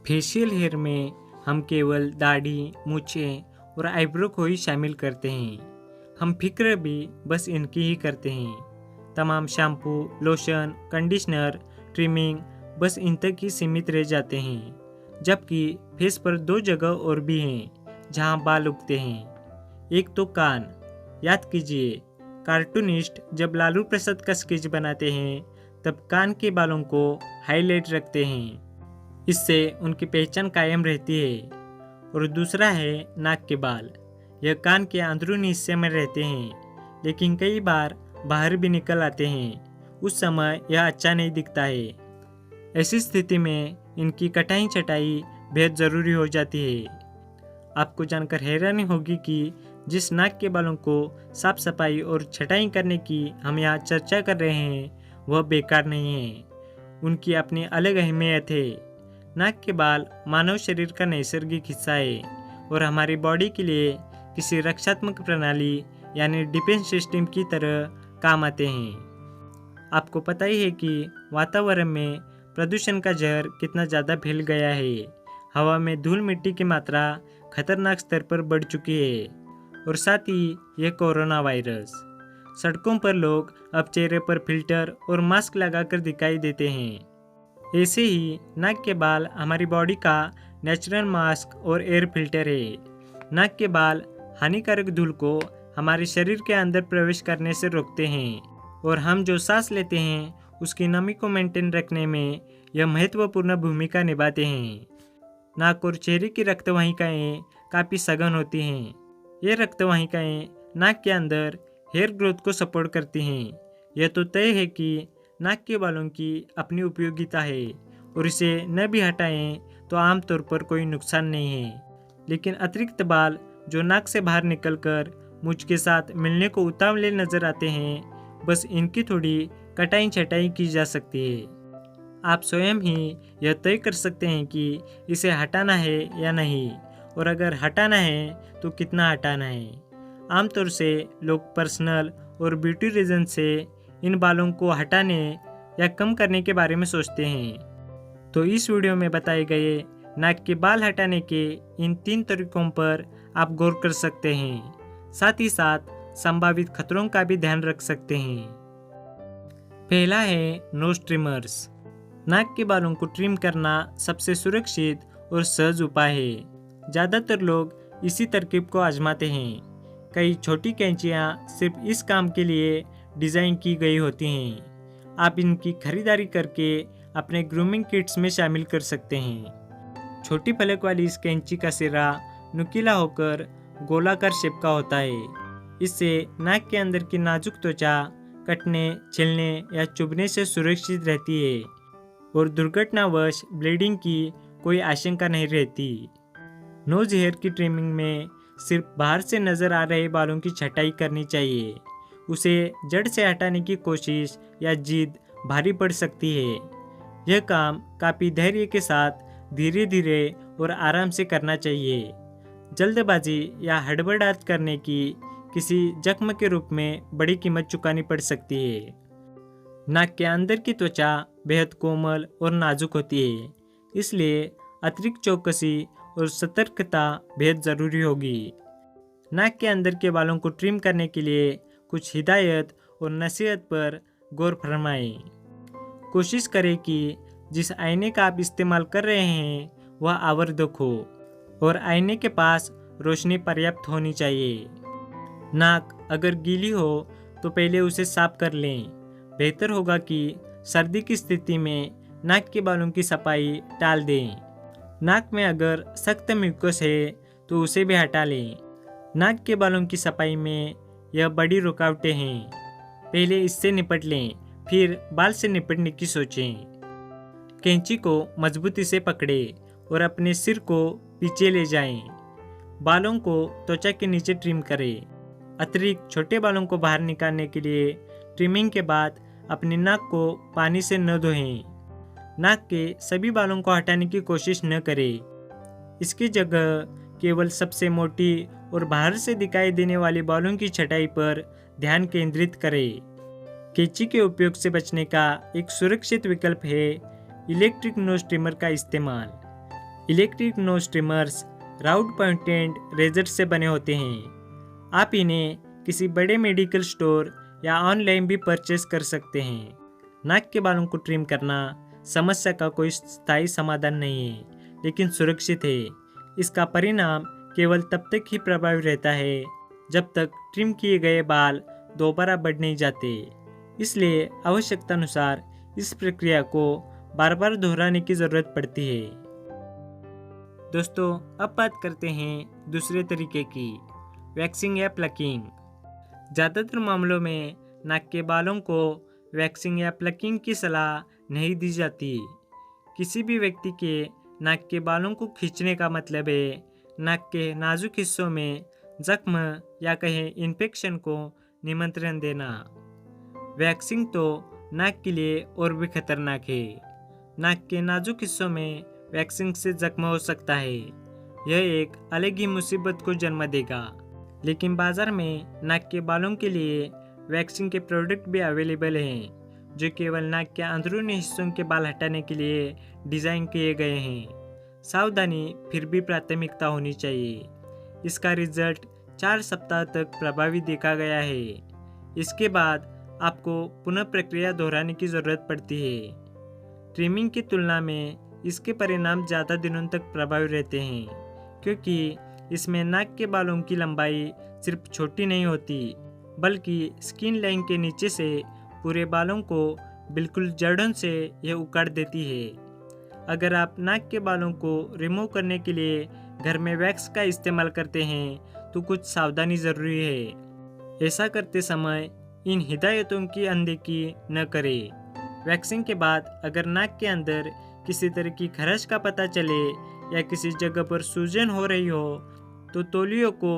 Facial hair में हम केवल दाढ़ी, मूछें और आईब्रो को ही शामिल करते हैं। हम फिक्र भी बस इनकी ही करते हैं। तमाम शैम्पू, लोशन, कंडीशनर, ट्रिमिंग बस इन तक ही सीमित रह जाते हैं। जबकि फेस पर दो जगह और भी हैं जहां बाल उगते हैं। एक तो कान। याद कीजिए, कार्टूनिस्ट जब लालू प्रसाद का स्केच बनाते हैं तब कान के बालों को हाईलाइट रखते हैं। इससे उनकी पहचान कायम रहती है। और दूसरा है नाक के बाल। यह कान के अंदरूनी हिस्से में रहते हैं, लेकिन कई बार बाहर भी निकल आते हैं। उस समय यह अच्छा नहीं दिखता है। ऐसी स्थिति में इनकी कटाई छटाई बेहद ज़रूरी हो जाती है। आपको जानकर हैरानी होगी कि जिस नाक के बालों को साफ सफाई और छटाई करने की हम यहाँ चर्चा कर रहे हैं वह बेकार नहीं है। उनकी अपनी अलग अहमियत है। नाक के बाल मानव शरीर का नैसर्गिक हिस्सा है और हमारी बॉडी के लिए किसी रक्षात्मक प्रणाली यानी डिफेंस सिस्टम की तरह काम आते हैं। आपको पता ही है कि वातावरण में प्रदूषण का जहर कितना ज़्यादा फैल गया है। हवा में धूल मिट्टी की मात्रा खतरनाक स्तर पर बढ़ चुकी है। और साथ ही यह कोरोना वायरस। सड़कों पर लोग अब चेहरे पर फिल्टर और मास्क लगाकर दिखाई देते हैं। ऐसे ही नाक के बाल हमारी बॉडी का नेचुरल मास्क और एयर फिल्टर है। नाक के बाल हानिकारक धूल को हमारे शरीर के अंदर प्रवेश करने से रोकते हैं और हम जो सांस लेते हैं उसकी नमी को मेंटेन रखने में यह महत्वपूर्ण भूमिका निभाते हैं। नाक और चेहरे की रक्तवाहिकाएं काफ़ी सघन होती हैं। ये रक्तवाहिकाएं नाक के अंदर हेयर ग्रोथ को सपोर्ट करती हैं। यह तो तय है कि नाक के बालों की अपनी उपयोगिता है और इसे न भी हटाएं तो आमतौर पर कोई नुकसान नहीं है। लेकिन अतिरिक्त बाल जो नाक से बाहर निकलकर मुझ के साथ मिलने को उतावले नजर आते हैं, बस इनकी थोड़ी कटाई छटाई की जा सकती है। आप स्वयं ही यह तय कर सकते हैं कि इसे हटाना है या नहीं, और अगर हटाना है तो कितना हटाना है। आमतौर से लोग पर्सनल और ब्यूटी रीजन से इन बालों को हटाने या कम करने के बारे में सोचते हैं। तो इस वीडियो में बताए गए नाक के बाल हटाने के इन 3 तरीकों पर आप गौर कर सकते हैं। साथ ही साथ संभावित खतरों का भी ध्यान रख सकते हैं। पहला है नोज ट्रिमर्स। नाक के बालों को ट्रिम करना सबसे सुरक्षित और सहज उपाय है। ज़्यादातर लोग इसी तरकीब को आजमाते हैं। कई छोटी कैंचियाँ सिर्फ इस काम के लिए डिज़ाइन की गई होती हैं। आप इनकी खरीदारी करके अपने ग्रूमिंग किट्स में शामिल कर सकते हैं। छोटी फलक वाली इस कैंची का सिरा नुकीला होकर गोलाकार शेप का होता है। इससे नाक के अंदर की नाजुक त्वचा कटने, छिलने या चुभने से सुरक्षित रहती है और दुर्घटनावश ब्लीडिंग की कोई आशंका नहीं रहती। नोज हेयर की ट्रिमिंग में सिर्फ बाहर से नजर आ रहे बालों की छटाई करनी चाहिए। उसे जड़ से हटाने की कोशिश या जिद भारी पड़ सकती है। यह काम काफ़ी धैर्य के साथ धीरे धीरे और आराम से करना चाहिए। जल्दबाजी या हड़बड़ाहट करने की किसी जख्म के रूप में बड़ी कीमत चुकानी पड़ सकती है। नाक के अंदर की त्वचा बेहद कोमल और नाजुक होती है, इसलिए अतिरिक्त चौकसी और सतर्कता बेहद ज़रूरी होगी। नाक के अंदर के बालों को ट्रिम करने के लिए कुछ हिदायत और नसीहत पर गौर फरमाएं। कोशिश करें कि जिस आईने का आप इस्तेमाल कर रहे हैं वह आवर्धक हो और आईने के पास रोशनी पर्याप्त होनी चाहिए। नाक अगर गीली हो तो पहले उसे साफ कर लें। बेहतर होगा कि सर्दी की स्थिति में नाक के बालों की सफाई टाल दें। नाक में अगर सख्त म्यूकस है तो उसे भी हटा लें। नाक के बालों की सफाई में यह बड़ी रुकावटें हैं। पहले इससे निपट लें, फिर बाल से निपटने की सोचें। कैंची को मजबूती से पकड़ें और अपने सिर को पीछे ले जाएं। बालों को त्वचा के नीचे ट्रिम करें। अतिरिक्त छोटे बालों को बाहर निकालने के लिए ट्रिमिंग के बाद अपनी नाक को पानी से न धोएं। नाक के सभी बालों को हटाने की कोशिश न करें। इसकी जगह केवल सबसे मोटी और बाहर से दिखाई देने वाले बालों की छटाई पर ध्यान केंद्रित करें। कैंची के उपयोग से बचने का एक सुरक्षित विकल्प है इलेक्ट्रिक नोज ट्रिमर का इस्तेमाल। Electric nose trimmers round pointed razor से बने होते हैं। आप इन्हें किसी बड़े मेडिकल स्टोर या ऑनलाइन भी परचेस कर सकते हैं। नाक के बालों को ट्रिम करना समस्या का कोई स्थायी समाधान नहीं है, लेकिन सुरक्षित है। इसका परिणाम केवल तब तक ही प्रभावी रहता है जब तक ट्रिम किए गए बाल दोबारा बढ़ नहीं जाते। इसलिए आवश्यकतानुसार इस प्रक्रिया को बार बार दोहराने की ज़रूरत पड़ती है। दोस्तों, अब बात करते हैं दूसरे तरीके की, वैक्सिंग या प्लकिंग। ज़्यादातर मामलों में नाक के बालों को वैक्सिंग या प्लकिंग की सलाह नहीं दी जाती। किसी भी व्यक्ति के नाक के बालों को खींचने का मतलब है नाक के नाजुक हिस्सों में जख्म या कहीं इन्फेक्शन को निमंत्रण देना। वैक्सिंग तो नाक के लिए और भी खतरनाक है। नाक के नाजुक हिस्सों में वैक्सिंग से जख्म हो सकता है। यह एक अलग ही मुसीबत को जन्म देगा। लेकिन बाजार में नाक के बालों के लिए वैक्सिंग के प्रोडक्ट भी अवेलेबल हैं, जो केवल नाक के अंदरूनी हिस्सों के बाल हटाने के लिए डिज़ाइन किए गए हैं। सावधानी फिर भी प्राथमिकता होनी चाहिए। इसका रिजल्ट 4 सप्ताह तक प्रभावी देखा गया है। इसके बाद आपको पुनः प्रक्रिया दोहराने की ज़रूरत पड़ती है। ट्रिमिंग की तुलना में इसके परिणाम ज़्यादा दिनों तक प्रभावी रहते हैं, क्योंकि इसमें नाक के बालों की लंबाई सिर्फ छोटी नहीं होती, बल्कि स्किन लाइन के नीचे से पूरे बालों को बिल्कुल जड़ों से यह उखाड़ देती है। अगर आप नाक के बालों को रिमूव करने के लिए घर में वैक्स का इस्तेमाल करते हैं तो कुछ सावधानी ज़रूरी है। ऐसा करते समय इन हिदायतों की अनदेखी न करें। वैक्सिंग के बाद अगर नाक के अंदर किसी तरह की खराश का पता चले या किसी जगह पर सूजन हो रही हो तो तौलियों को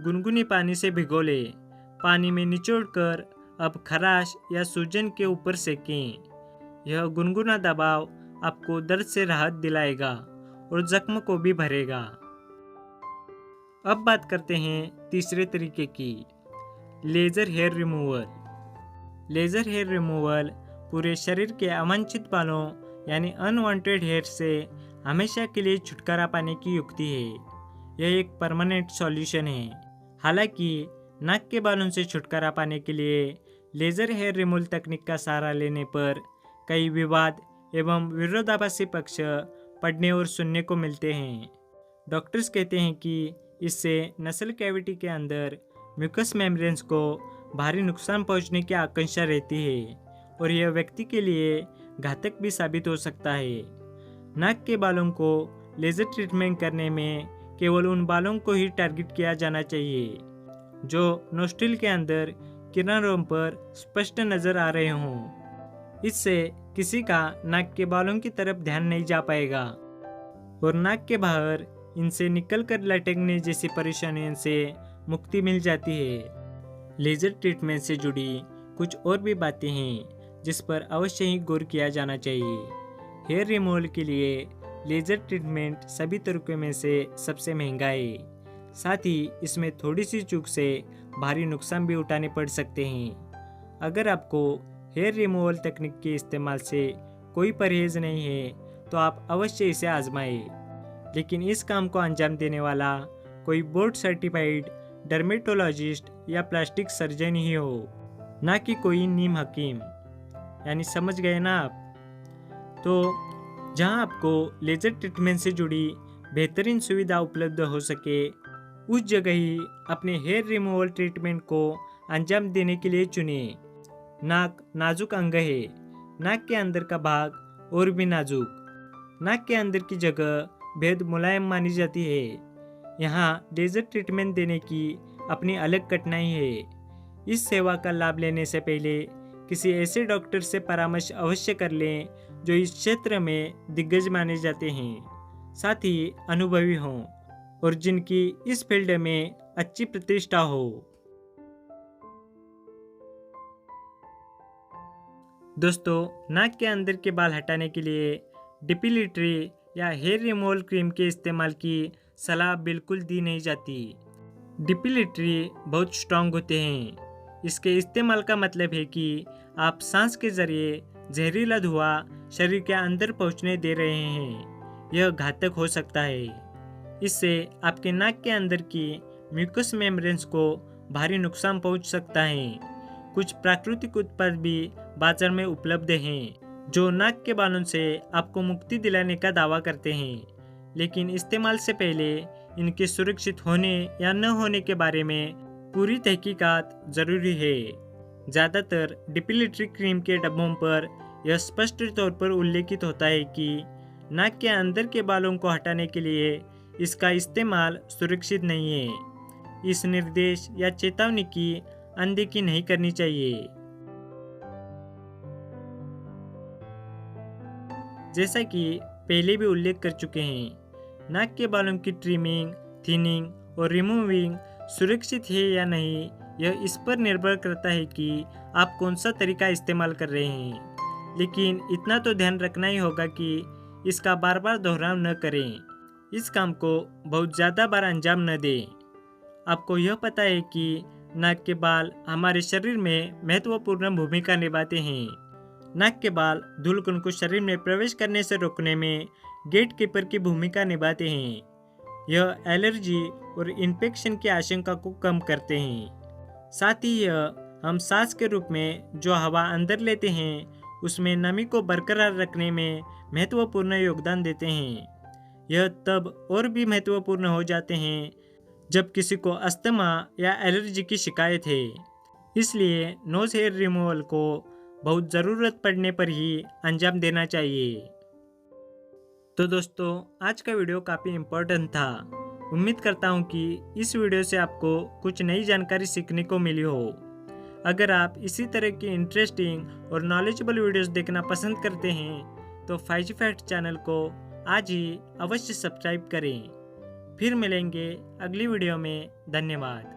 गुनगुनी पानी से भिगो लें। पानी में निचोड़कर अब खराश या सूजन के ऊपर सेकें। यह गुनगुना दबाव आपको दर्द से राहत दिलाएगा और जख्म को भी भरेगा। अब बात करते हैं तीसरे तरीके की, laser hair removal. Laser hair removal पूरे शरीर के अवांछित बालों यानी अनवांटेड हेयर से हमेशा के लिए छुटकारा पाने की युक्ति है। यह एक परमानेंट सॉल्यूशन है। हालांकि नाक के बालों से छुटकारा पाने के लिए लेज़र हेयर रिमूवल तकनीक का सहारा लेने पर कई विवाद एवं विरोधाभासी पक्ष पढ़ने और सुनने को मिलते हैं। डॉक्टर्स कहते हैं कि इससे नसल कैविटी के अंदर म्यूकस मेम्ब्रेन्स को भारी नुकसान पहुंचने की आशंका रहती है और यह व्यक्ति के लिए घातक भी साबित हो सकता है। नाक के बालों को लेज़र ट्रीटमेंट करने में केवल उन बालों को ही टारगेट किया जाना चाहिए जो नोस्ट्रिल के अंदर किनारों पर स्पष्ट नजर आ रहे हों। इससे किसी का नाक के बालों की तरफ ध्यान नहीं जा पाएगा और नाक के बाहर इनसे निकलकर लटकने जैसी परेशानियों से मुक्ति मिल जाती है। लेज़र ट्रीटमेंट से जुड़ी कुछ और भी बातें हैं जिस पर अवश्य ही गौर किया जाना चाहिए। हेयर रिमूवल के लिए लेज़र ट्रीटमेंट सभी तरीकों में से सबसे महंगा है। साथ ही इसमें थोड़ी सी चूक से भारी नुकसान भी उठाने पड़ सकते हैं। अगर आपको हेयर रिमूवल तकनीक के इस्तेमाल से कोई परहेज नहीं है तो आप अवश्य इसे आजमाएं। लेकिन इस काम को अंजाम देने वाला कोई बोर्ड सर्टिफाइड डर्मेटोलॉजिस्ट या प्लास्टिक सर्जन ही हो, ना कि कोई नीम हकीम। यानी समझ गए ना आप? तो जहां आपको लेज़र ट्रीटमेंट से जुड़ी बेहतरीन सुविधा उपलब्ध हो सके उस जगह ही अपने हेयर रिमूवल ट्रीटमेंट को अंजाम देने के लिए चुनिए। नाक नाजुक अंग है। नाक के अंदर का भाग और भी नाजुक। नाक के अंदर की जगह बेहद मुलायम मानी जाती है। यहाँ लेज़र ट्रीटमेंट देने की अपनी अलग कठिनाई है। इस सेवा का लाभ लेने से पहले किसी ऐसे डॉक्टर से परामर्श अवश्य कर लें जो इस क्षेत्र में दिग्गज माने जाते हैं, साथ ही अनुभवी हों और जिनकी इस फील्ड में अच्छी प्रतिष्ठा हो। दोस्तों, नाक के अंदर के बाल हटाने के लिए डिपिलिट्री या हेयर रिमूवल क्रीम के इस्तेमाल की सलाह बिल्कुल दी नहीं जाती। डिपिलिट्री बहुत स्ट्रांग होते हैं। इसके इस्तेमाल का मतलब है कि आप सांस के जरिए जहरीला धुआं शरीर के अंदर पहुंचने दे रहे हैं। यह घातक हो सकता है। इससे आपके नाक के अंदर की म्यूकस मेम्ब्रेन्स को भारी नुकसान पहुंच सकता है। कुछ प्राकृतिक उत्पाद भी बाजार में उपलब्ध हैं जो नाक के बालों से आपको मुक्ति दिलाने का दावा करते हैं, लेकिन इस्तेमाल से पहले इनके सुरक्षित होने या न होने के बारे में पूरी तहकीकात जरूरी है। ज़्यादातर डिपिलेटरी क्रीम के डब्बों पर यह स्पष्ट तौर पर उल्लेखित होता है कि नाक के अंदर के बालों को हटाने के लिए इसका इस्तेमाल सुरक्षित नहीं है। इस निर्देश या चेतावनी की अनदेखी नहीं करनी चाहिए। जैसा कि पहले भी उल्लेख कर चुके हैं, नाक के बालों की ट्रिमिंग, थिनिंग और रिमूविंग सुरक्षित है या नहीं, यह इस पर निर्भर करता है कि आप कौन सा तरीका इस्तेमाल कर रहे हैं। लेकिन इतना तो ध्यान रखना ही होगा कि इसका बार बार दोहराव न करें। इस काम को बहुत ज़्यादा बार अंजाम न दें। आपको यह पता है कि नाक के बाल हमारे शरीर में महत्वपूर्ण भूमिका निभाते हैं। नाक के बाल धूलकण को शरीर में प्रवेश करने से रोकने में गेटकीपर की भूमिका निभाते हैं। यह एलर्जी और इन्फेक्शन की आशंका को कम करते हैं। साथ ही यह हम सांस के रूप में जो हवा अंदर लेते हैं उसमें नमी को बरकरार रखने में महत्वपूर्ण योगदान देते हैं। यह तब और भी महत्वपूर्ण हो जाते हैं जब किसी को अस्थमा या एलर्जी की शिकायत है। इसलिए नोज हेयर रिमूवल को बहुत ज़रूरत पड़ने पर ही अंजाम देना चाहिए। तो दोस्तों, आज का वीडियो काफ़ी इम्पोर्टेंट था। उम्मीद करता हूँ कि इस वीडियो से आपको कुछ नई जानकारी सीखने को मिली हो। अगर आप इसी तरह की इंटरेस्टिंग और नॉलेजेबल वीडियोस देखना पसंद करते हैं तो 5G फैक्ट चैनल को आज ही अवश्य सब्सक्राइब करें। फिर मिलेंगे अगली वीडियो में। धन्यवाद।